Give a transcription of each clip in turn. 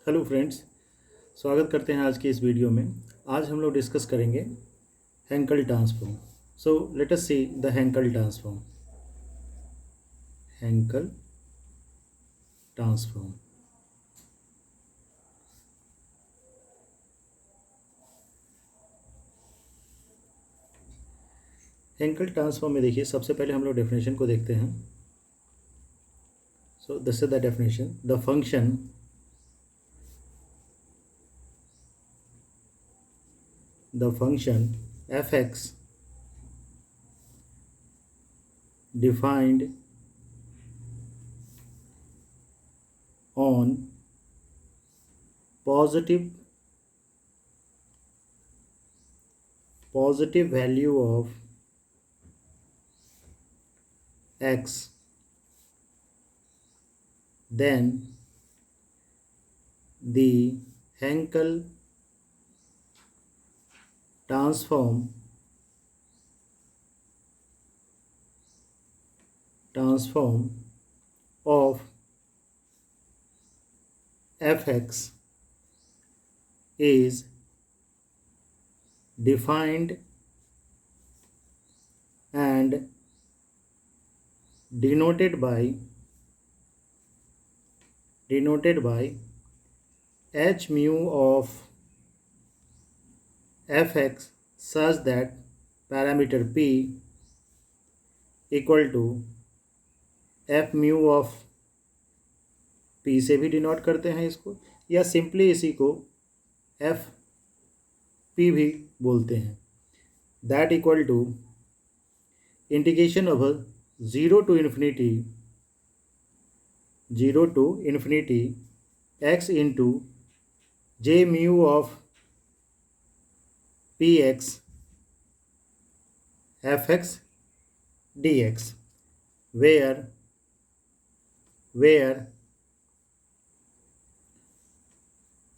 Hello friends, स्वागत करते हैं आज की इस वीडियो में। आज हम लोग डिस्कस करेंगे Henkel transform. So let us see the Henkel transform. Henkel transform. Henkel transform में देखिए, सबसे पहले हम लोग डेफिनेशन को देखते हैं। So this is the definition. The function f(x) defined on positive value of x, then the Hankel transform of f(x) is defined and denoted by h mu of f(x) such that parameter p equal to f mu of p से भी denote करते हैं इसको, या simply इसी को f p भी बोलते हैं। That equal to integration of 0 to infinity x into j mu of px fx dx, where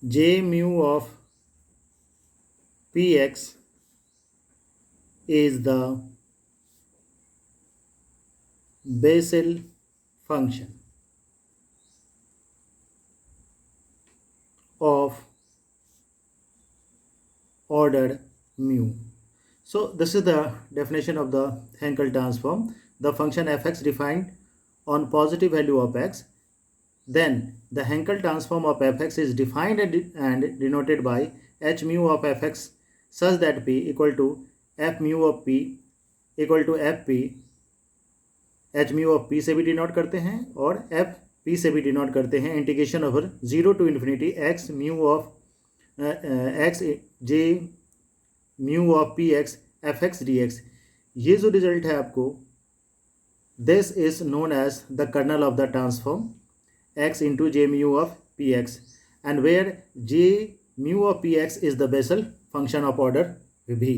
j mu of px is the Bessel function of order mu. So this is the definition of the Hankel transform. The function fx defined on positive value of x, then the Hankel transform of fx is defined and denoted by h mu of fx such that p equal to f mu of p equal to fp। h mu of p से भी denote करते हैं और f p से भी denote करते हैं। Integration over 0 to infinity x mu of x j mu of px fx dx। ये जो रिजल्ट है आपको, this is known as the kernel of the transform x into j mu of px, and where j mu of px is the Bessel function of order v।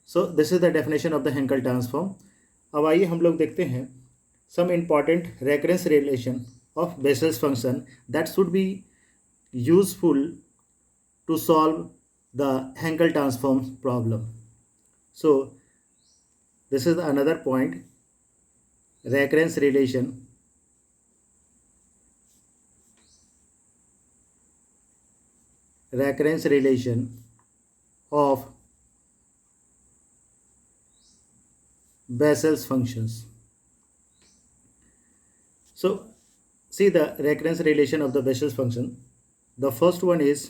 So this is the definition of the Hankel transform। अब आइए हम लोग देखते हैं some important recurrence relation of Bessel's function that should be useful to solve the Hankel transform problem. So this is another point, recurrence relation of Bessel's functions. So see the recurrence relation of the Bessel's function. The first one is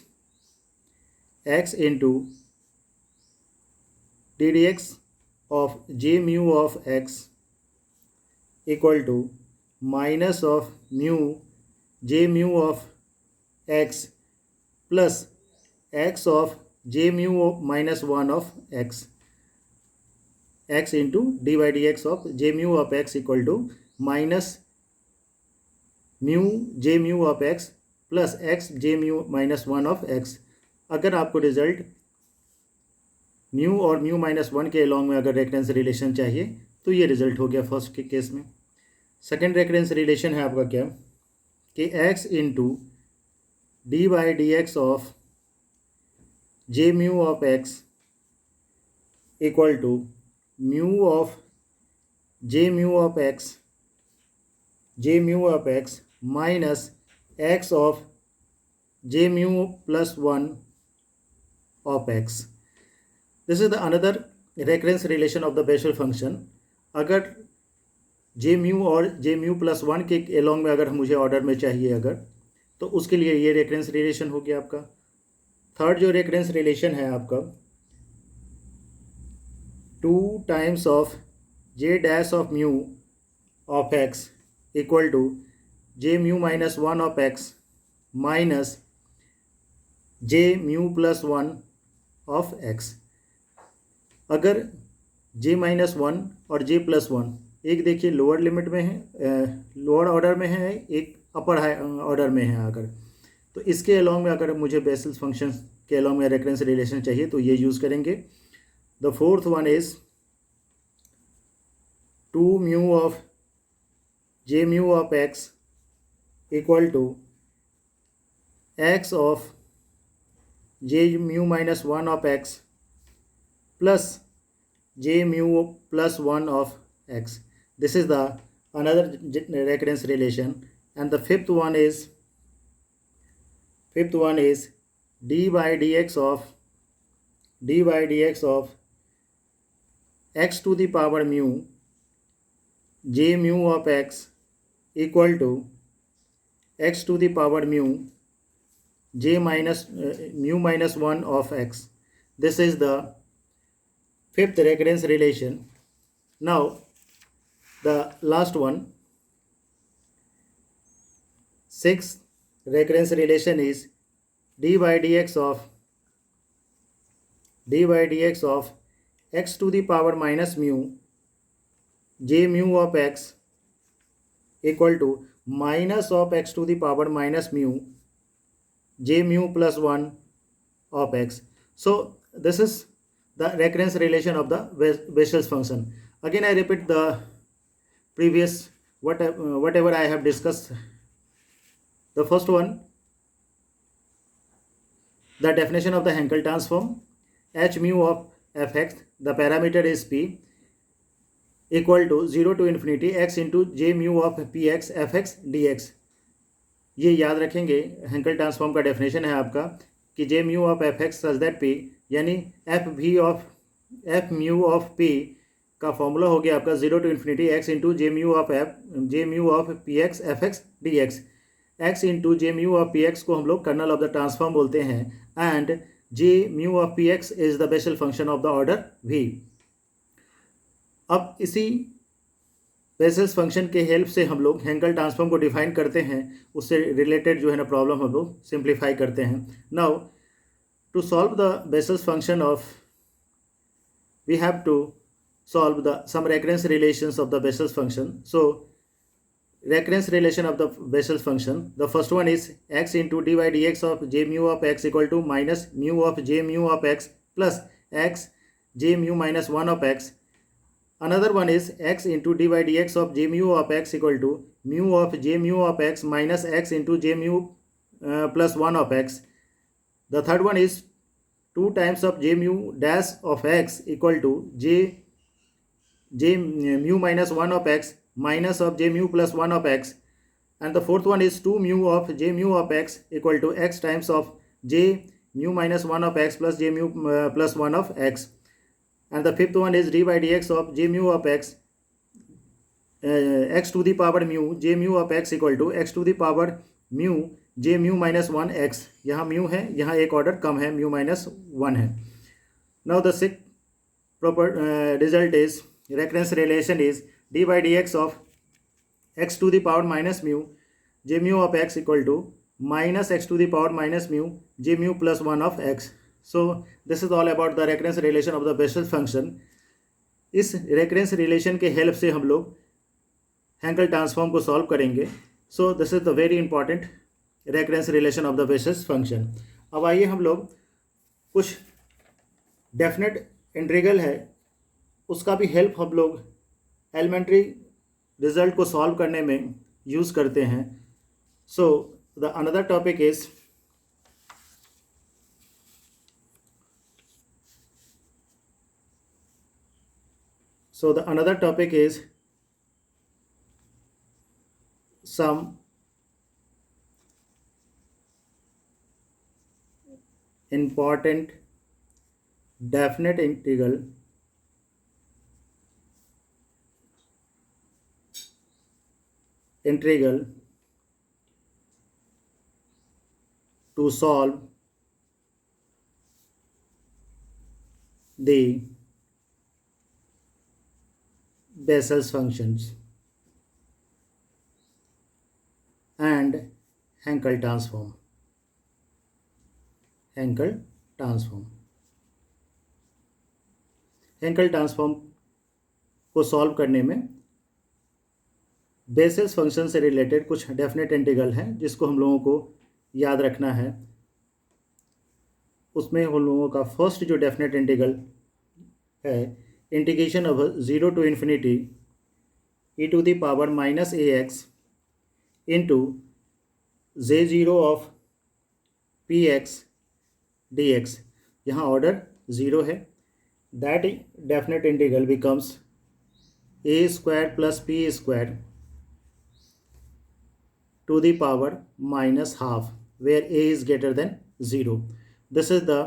x into ddx of j mu of x equal to minus of mu j mu of x plus x of j mu of minus 1 of x, x into dy dx of j mu of x equal to minus mu J mu of x plus x J mu minus 1 of x. अगर आपको result mu और mu minus 1 के along में अगर recurrence relation चाहिए तो ये result हो गया फर्स्ट के केस में। सेकेंड रेकरेंस रिलेशन है आपका क्या कि x into d by d x of J mu of x equal to mu of J mu of x minus x of j mu plus 1 of x. This is the another recurrence relation of the Bessel function. अगर जे mu और जे mu plus 1 के along में अगर मुझे order में चाहिए अगर, तो उसके लिए ये रेकरेंस रिलेशन हो गया आपका. थर्ड जो रेकरेंस रिलेशन है आपका, 2 times of J dash of mu of x equal to J mu minus 1 of x minus J mu plus 1 of x. अगर जे माइनस 1 और जे प्लस 1 एक देखिए लोअर लिमिट में है, लोअर ऑर्डर में है, एक अपर हाई ऑर्डर में है अगर, तो इसके अलोंग में अगर मुझे बेसिस फंक्शन के अलोंग में रेकरेंस रिलेशन चाहिए तो ये यूज़ करेंगे. The fourth one is 2 mu of J mu of x equal to x of J mu minus 1 of x plus j mu plus 1 of x. This is the another recurrence relation. And the fifth one is dy dx of x to the power mu j mu of x equal to x to the power mu j minus mu minus 1 of x. This is the fifth recurrence relation. Now the last one, sixth recurrence relation is dy dx of x to the power minus mu j mu of x equal to minus of x to the power minus mu j mu plus 1 of x. So this is the recurrence relation of the Bessel's function. Again I repeat the previous whatever I have discussed. The first one, the definition of the Hankel transform. H mu of fx, the parameter is p, equal to 0 to infinity x into j mu of px fx dx. ये याद रखेंगे, Henkel transform का definition है आपका कि J mu of F X such that P, यानी F mu of P का formula हो गया आपका 0 to infinity X into J mu of P X F X D X. X into J mu of P X को हम लोग kernel of the transform बोलते हैं, and J mu of P X is the Bessel function of the order V. अब इसी vessels function के help से हम लोग हैंकल ट्रांसफॉर्म को डिफाइन करते हैं, उससे रिलेटेड जो है ना प्रॉब्लम हम लोग सिंप्लीफाई करते हैं. Now to solve the Bessel's function of, we have to solve the some recurrence relations of the Bessel's function. So recurrence relation of the Bessel's function, the first one is x into d y d x of J mu of x equal to minus mu of J mu of x plus x J mu minus 1 of x. Another one is x into dy dx of j mu of x equal to mu of j mu of x minus x into j mu plus 1 of x. The third one is 2 times of j mu dash of x equal to j mu minus 1 of x minus of j mu plus 1 of x. And the fourth one is 2 mu of j mu of x equal to x times of j mu minus 1 of x plus j mu plus 1 of x. And the fifth one is dy dx of j mu of x x to the power mu j mu of x equal to x to the power mu j mu minus 1 x. यहाँ mu है, यहाँ एक order कम है, mu minus 1 है. Now the sixth proper result is recurrence relation is dy dx of x to the power minus mu j mu of x equal to minus x to the power minus mu j mu plus 1 of x. So this is all about the recurrence relation of the Bessel function. इस recurrence relation के help से हम लोग Henkel transform को solve करेंगे. So this is the very important recurrence relation of the Bessel function. अब आइए हम लोग कुछ डेफिनेट इंटीग्रल है उसका भी हेल्प हम लोग एलिमेंट्री रिजल्ट को सॉल्व करने में यूज़ करते हैं. So the another topic is another topic is some important definite integral to solve the Bessel's functions and Hankel transform. Hankel transform को सॉल्व करने में बेसिस फंक्शन से रिलेटेड कुछ डेफिनेट इंटीग्रल हैं जिसको हम लोगों को याद रखना है। उसमें हम लोगों का फर्स्ट जो डेफिनेट इंटीग्रल है, integration of 0 to infinity e to the power minus ax into j0 of px dx। यहाँ ऑर्डर 0 है। That definite integral becomes a square plus p square to the power minus half where a is greater than 0. This is the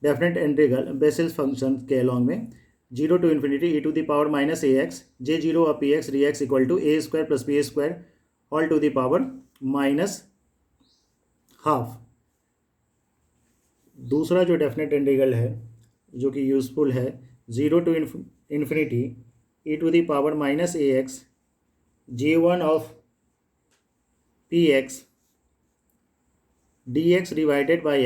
definite integral basis function के along में 0 to infinity e to the power minus ax j0 of px dx equal to a square plus p square all to the power minus half. दूसरा जो definite integral है जो कि useful है, 0 to infinity e to the power minus ax j1 of px dx divided by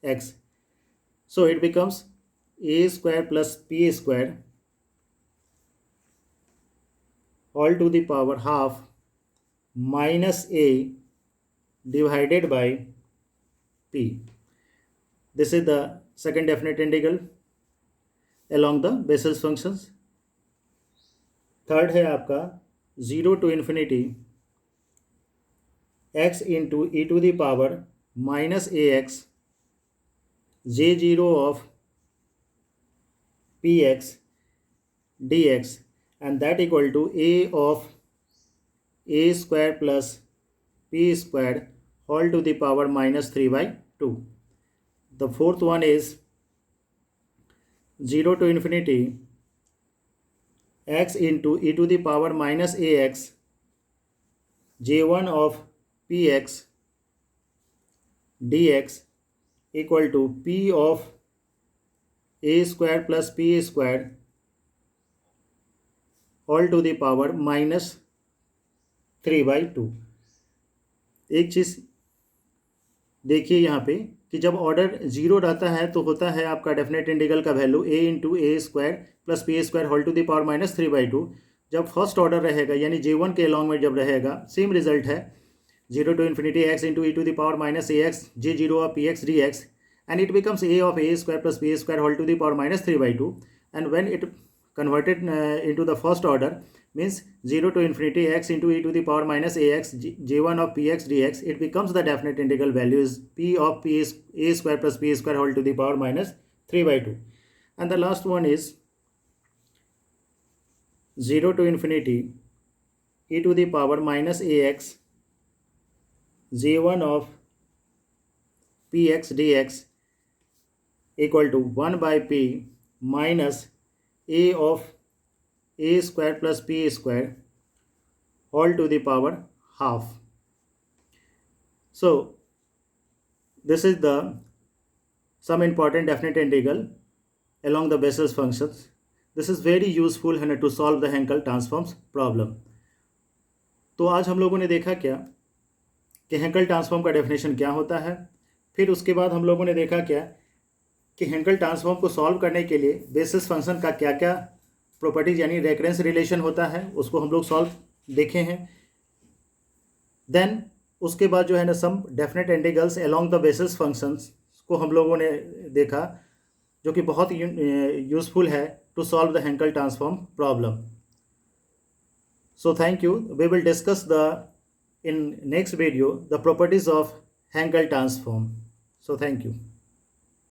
x, so it becomes a square plus p square all to the power half minus a divided by p. This is the second definite integral along the Bessel's functions. Third है आपका 0 to infinity x into e to the power minus ax j0 of px dx, and that equal to a of a square plus p square all to the power minus 3 by 2. The fourth one is 0 to infinity x into e to the power minus ax j1 of px dx equal to p of a square plus p square all to the power minus 3 by 2. एक चीज़ देखिए यहाँ पे कि जब order 0 रहता है तो होता है आपका डेफिनेट इंटीग्रल का value a into a square plus p square whole to the power minus 3 by 2। जब फर्स्ट ऑर्डर रहेगा यानी j1 के अलॉन्ग में जब रहेगा, सेम रिजल्ट है 0 to infinity x into e to the power minus ax j0 of px dx, and it becomes a of a square plus b square whole to the power minus 3 by 2. And when it converted into the first order means 0 to infinity x into e to the power minus ax j1 of px dx, it becomes the definite integral value is p of p is a square plus b square whole to the power minus 3 by 2. And the last one is 0 to infinity e to the power minus ax j1 of px dx equal to 1 by p minus a of a square plus p square all to the power half. So this is the some important definite integral along the Bessel's functions. This is very useful है ना to solve the Hankel transforms problem. तो आज हम लोगों ने देखा क्या कि हेंकल ट्रांसफॉर्म का डेफिनेशन क्या होता है, फिर उसके बाद हम लोगों ने देखा क्या कि हेंकल ट्रांसफॉर्म को सॉल्व करने के लिए बेसिस फंक्शन का क्या क्या प्रॉपर्टीज यानी रेकरेंस रिलेशन होता है उसको हम लोग सॉल्व देखे हैं। देन उसके बाद जो है ना some definite integrals along the basis functions को हम लोगों ने देखा जो कि बहुत यूजफुल है to solve the Hankel transform problem. So thank you. We will discuss the in next video the properties of Hankel transform. So thank you.